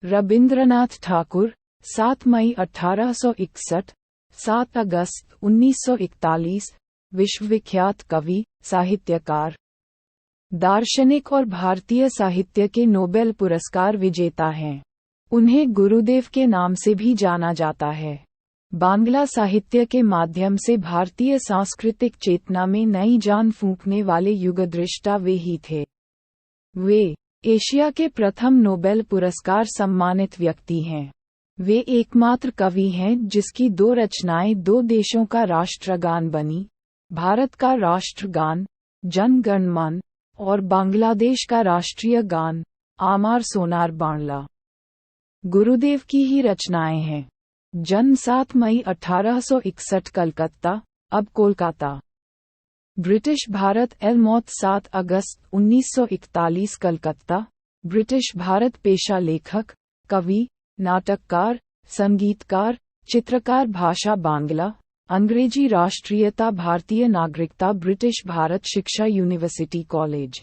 रबींद्रनाथ ठाकुर 7 मई 1861, 7 अगस्त 1941, विश्वविख्यात कवि, साहित्यकार, दार्शनिक और भारतीय साहित्य के नोबेल पुरस्कार विजेता हैं। उन्हें गुरुदेव के नाम से भी जाना जाता है। बांग्ला साहित्य के माध्यम से भारतीय सांस्कृतिक चेतना में नई जान फूंकने वाले युगदृष्टा वे ही थे। वे एशिया के प्रथम नोबेल पुरस्कार सम्मानित व्यक्ति हैं। वे एकमात्र कवि हैं जिसकी 2 रचनाएं 2 देशों का राष्ट्रगान बनी, भारत का राष्ट्रगान जन गण मन और बांग्लादेश का राष्ट्रीय गान आमार सोनार बांग्ला गुरुदेव की ही रचनाएं हैं। जन्म 7 मई 1861 कलकत्ता, अब कोलकाता। ब्रिटिश भारत मौत 7 अगस्त 1941 कलकत्ता। ब्रिटिश भारत पेशा लेखक, कवि, नाटककार, संगीतकार, चित्रकार। भाषा बांग्ला। अंग्रेजी राष्ट्रीयता भारतीय नागरिकता ब्रिटिश भारत शिक्षा यूनिवर्सिटी कॉलेज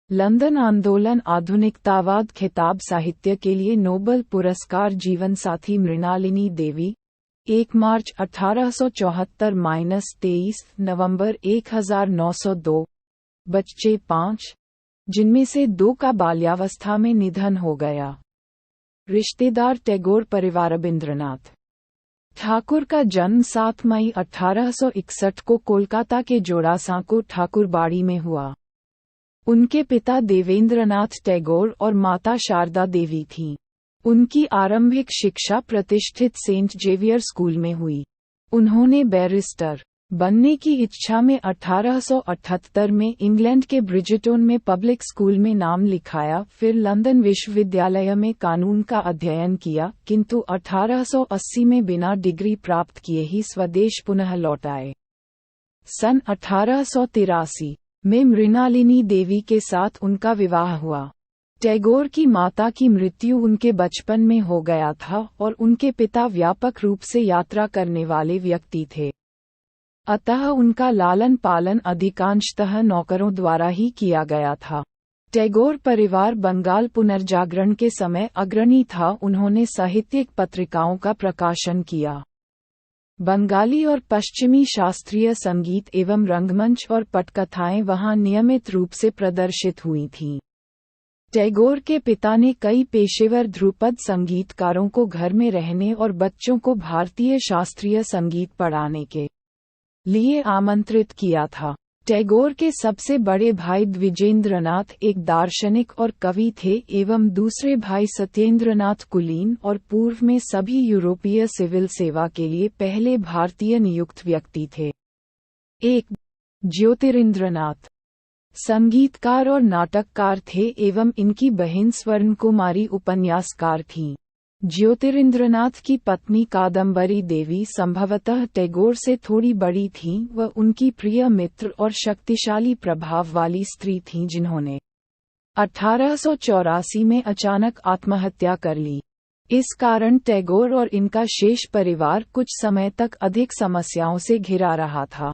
लंदन आंदोलन आधुनिकतावाद खिताब साहित्य के लिए नोबेल पुरस्कार जीवनसाथी मृणालिनी देवी 1 मार्च 1874-23 नवंबर 1902 बच्चे 5, जिनमें से 2 का बाल्यावस्था में निधन हो गया। रिश्तेदार टैगोर परिवार। रबींद्रनाथ ठाकुर का जन्म 7 मई 1861 को कोलकाता के जोड़ासांको ठाकुरबाड़ी में हुआ। उनके पिता देवेंद्रनाथ टैगोर और माता शारदा देवी थीं। उनकी आरंभिक शिक्षा प्रतिष्ठित सेंट जेवियर स्कूल में हुई। उन्होंने बैरिस्टर बनने की इच्छा में 1878 में इंग्लैंड के ब्रिजटोन में पब्लिक स्कूल में नाम लिखाया, फिर लंदन विश्वविद्यालय में कानून का अध्ययन किया, किंतु 1880 में बिना डिग्री प्राप्त किए ही स्वदेश पुनः लौट आए। सन 1883 में मृणालिनी देवी के साथ उनका विवाह हुआ। टैगोर की माता की मृत्यु उनके बचपन में हो गया था और उनके पिता व्यापक रूप से यात्रा करने वाले व्यक्ति थे। अतः उनका लालन पालन अधिकांशतः नौकरों द्वारा ही किया गया था। टैगोर परिवार बंगाल पुनर्जागरण के समय अग्रणी था। उन्होंने साहित्यिक पत्रिकाओं का प्रकाशन किया। बंगाली और पश्चिमी शास्त्रीय संगीत एवं रंगमंच और पटकथाएं वहां नियमित रूप से प्रदर्शित हुई थीं। टैगोर के पिता ने कई पेशेवर ध्रुपद संगीतकारों को घर में रहने और बच्चों को भारतीय शास्त्रीय संगीत पढ़ाने के लिए आमंत्रित किया था। टैगोर के सबसे बड़े भाई द्विजेंद्रनाथ एक दार्शनिक और कवि थे एवं दूसरे भाई सत्येंद्रनाथ कुलीन और पूर्व में सभी यूरोपीय सिविल सेवा के लिए पहले भारतीय नियुक्त व्यक्ति थे। 1 ज्योतिरिंद्रनाथ संगीतकार और नाटककार थे एवं इनकी बहन स्वर्ण कुमारी उपन्यासकार थीं। ज्योतिरिंद्रनाथ की पत्नी कादम्बरी देवी संभवतः टैगोर से थोड़ी बड़ी थीं। वह उनकी प्रिय मित्र और शक्तिशाली प्रभाव वाली स्त्री थीं जिन्होंने 1884 में अचानक आत्महत्या कर ली। इस कारण टैगोर और इनका शेष परिवार कुछ समय तक अधिक समस्याओं से घिरा रहा था।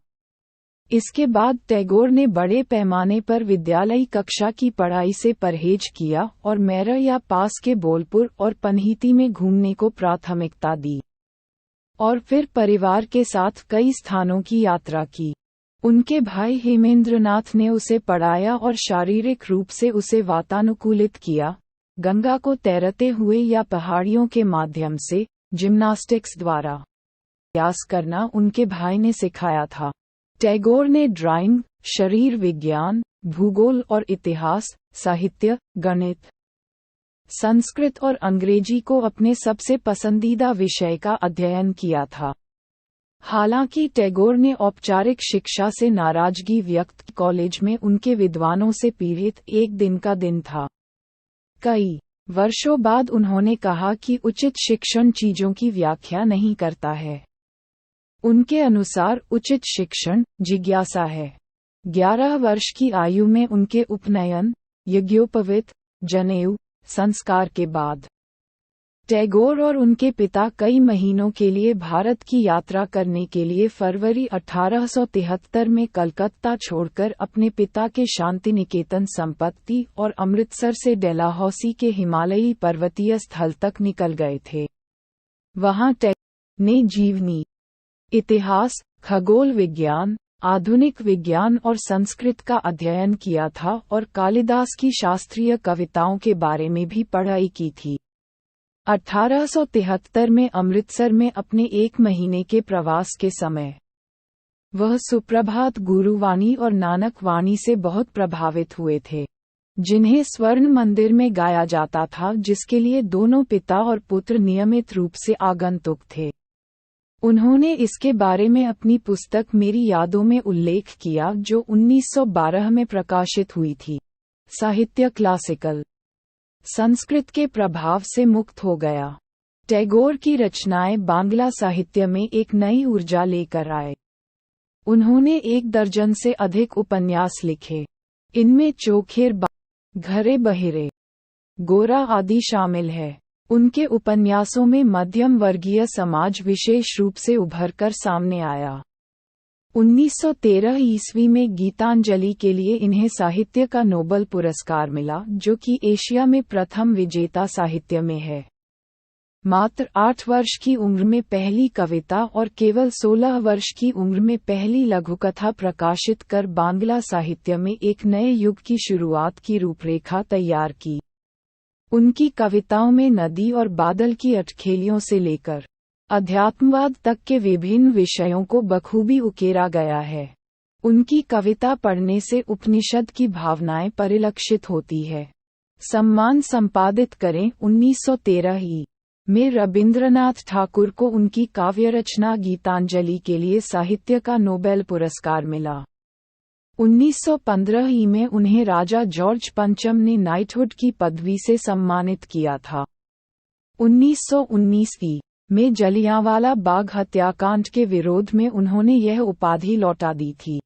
इसके बाद टैगोर ने बड़े पैमाने पर विद्यालयी कक्षा की पढ़ाई से परहेज किया और मेरठ या पास के बोलपुर और पनहीती में घूमने को प्राथमिकता दी, और फिर परिवार के साथ कई स्थानों की यात्रा की। उनके भाई हेमेंद्रनाथ ने उसे पढ़ाया और शारीरिक रूप से उसे वातानुकूलित किया। गंगा को तैरते हुए या पहाड़ियों के माध्यम से जिम्नास्टिक्स द्वारा अभ्यास करना उनके भाई ने सिखाया था। टैगोर ने ड्राइंग, शरीर विज्ञान, भूगोल और इतिहास, साहित्य, गणित, संस्कृत और अंग्रेजी को अपने सबसे पसंदीदा विषय का अध्ययन किया था। हालांकि टैगोर ने औपचारिक शिक्षा से नाराजगी व्यक्त की। कॉलेज में उनके विद्वानों से पीड़ित एक दिन का दिन था। कई वर्षों बाद उन्होंने कहा कि उचित शिक्षण चीजों की व्याख्या नहीं करता है। उनके अनुसार उचित शिक्षण जिज्ञासा है। 11 वर्ष की आयु में उनके उपनयन, यज्ञोपवीत, जनेऊ संस्कार के बाद टैगोर और उनके पिता कई महीनों के लिए भारत की यात्रा करने के लिए फरवरी 1873 में कलकत्ता छोड़कर अपने पिता के शांति निकेतन संपत्ति और अमृतसर से डेलहौसी के हिमालयी पर्वतीय स्थल तक निकल गए थे। वहां टैगोर ने जीवनी, इतिहास, खगोल विज्ञान, आधुनिक विज्ञान और संस्कृत का अध्ययन किया था और कालिदास की शास्त्रीय कविताओं के बारे में भी पढ़ाई की थी। 1873 में अमृतसर में अपने 1 महीने के प्रवास के समय वह सुप्रभात गुरुवाणी और नानक वाणी से बहुत प्रभावित हुए थे, जिन्हें स्वर्ण मंदिर में गाया जाता था, जिसके लिए दोनों पिता और पुत्र नियमित रूप से आगंतुक थे। उन्होंने इसके बारे में अपनी पुस्तक मेरी यादों में उल्लेख किया, जो 1912 में प्रकाशित हुई थी। साहित्य क्लासिकल संस्कृत के प्रभाव से मुक्त हो गया। टैगोर की रचनाएं बांग्ला साहित्य में एक नई ऊर्जा लेकर आए। उन्होंने 1 दर्जन से अधिक उपन्यास लिखे। इनमें चोखेर, घरे बहिरे, गोरा आदि शामिल है। उनके उपन्यासों में मध्यम वर्गीय समाज विशेष रूप से उभरकर सामने आया। 1913 ईस्वी में गीतांजलि के लिए इन्हें साहित्य का नोबेल पुरस्कार मिला, जो कि एशिया में प्रथम विजेता साहित्य में है। मात्र 8 वर्ष की उम्र में पहली कविता और केवल 16 वर्ष की उम्र में पहली लघुकथा प्रकाशित कर बांग्ला साहित्य में एक नए युग की शुरुआत की रूपरेखा तैयार की। उनकी कविताओं में नदी और बादल की अटखेलियों से लेकर अध्यात्मवाद तक के विभिन्न विषयों को बखूबी उकेरा गया है। उनकी कविता पढ़ने से उपनिषद की भावनाएं परिलक्षित होती है। सम्मान संपादित करें। 1913 में रबींद्रनाथ ठाकुर को उनकी काव्य रचना गीतांजलि के लिए साहित्य का नोबेल पुरस्कार मिला। 1915 में उन्हें राजा जॉर्ज पंचम ने नाइटहुड की पदवी से सम्मानित किया था। 1919 में जलियांवाला बाग हत्याकांड के विरोध में उन्होंने यह उपाधि लौटा दी थी।